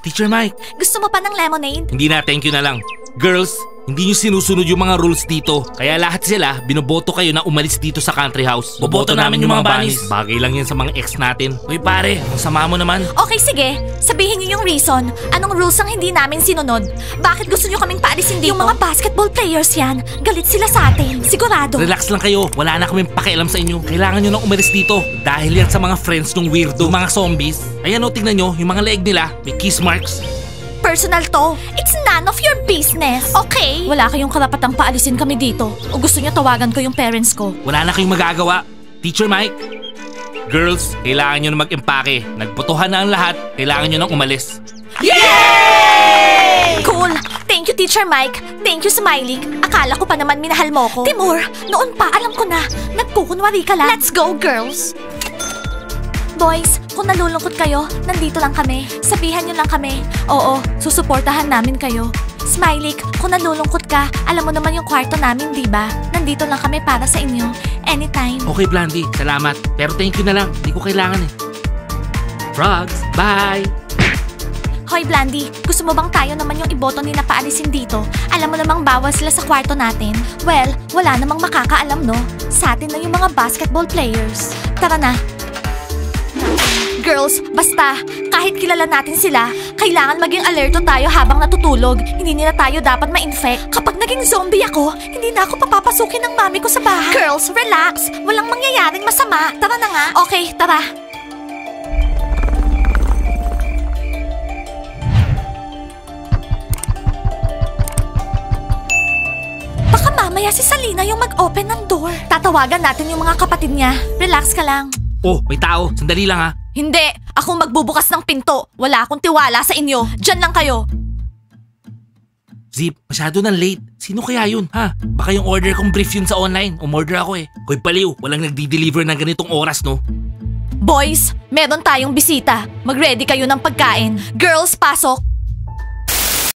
Teacher Mike. Gusto mo pa ng lemonade? Hindi na, thank you na lang. Girls, hindi nyo sinusunod yung mga rules dito. Kaya lahat sila, binoboto kayo na umalis dito sa country house. Boboto namin yung mga bunnies. Bagay lang yan sa mga ex natin. Uy pare, ang sama mo naman. Okay, sige. Sabihin niyo yung reason. Anong rules ang hindi namin sinunod? Bakit gusto niyo kaming paalisin dito? Yung mga basketball players yan. Galit sila sa atin. Sigurado. Relax lang kayo, wala na kaming pakialam sa inyo. Kailangan nyo nang umalis dito. Dahil yan sa mga friends ng weirdo, mga zombies. Ayan o, tingnan nyo, yung mga leeg nila, may kiss marks. Personal to. It's none of your business. Okay? Wala kayong karapatang paalisin kami dito. O gusto niyo tawagan ko yung parents ko. Wala na kayong magagawa. Teacher Mike. Girls, kailangan nyo na mag-impake. Nagbotohan na ang lahat, kailangan nyo nang umalis. Yay! Cool. Thank you, Teacher Mike. Thank you, Smiley. Akala ko pa naman minahal mo ko. Timur, noon pa alam ko na. Nagkukunwari ka lang. Let's go, girls. Boys, kung nalulungkot kayo, nandito lang kami. Sabihan niyo lang kami. Oo, susuportahan namin kayo. Smiley, kung nalulungkot ka, alam mo naman yung kwarto namin, di ba? Nandito lang kami para sa inyo. Anytime. Okay, Blondie, salamat. Pero thank you na lang, hindi ko kailangan eh. Frogs, bye! Hoy, Blandy, gusto mo bang tayo naman yung iboto ni na paalisin dito? Alam mo namang bawal sila sa kwarto natin. Well, wala namang makakaalam, no? Sa atin na yung mga basketball players. Tara na. Girls, basta, kahit kilala natin sila, kailangan maging alerto tayo habang natutulog. Hindi nila tayo dapat ma-infect. Kapag naging zombie ako, hindi na ako papapasukin ng mami ko sa bahay. Girls, relax. Walang mangyayaring masama. Tara na nga. Okay, tara. Baka mamaya si Salina yung mag-open ng door. Tatawagan natin yung mga kapatid niya. Relax ka lang. Oh, may tao. Sandali lang ha. Hindi! Akong magbubukas ng pinto. Wala akong tiwala sa inyo. Diyan lang kayo. Zip, masyado na late. Sino kaya yun, ha? Baka yung order kong brief yun sa online. Umorder ako eh. Koy Paliw, walang nagdi-deliver ng ganitong oras, no? Boys, meron tayong bisita. Mag-ready kayo ng pagkain. Girls, pasok.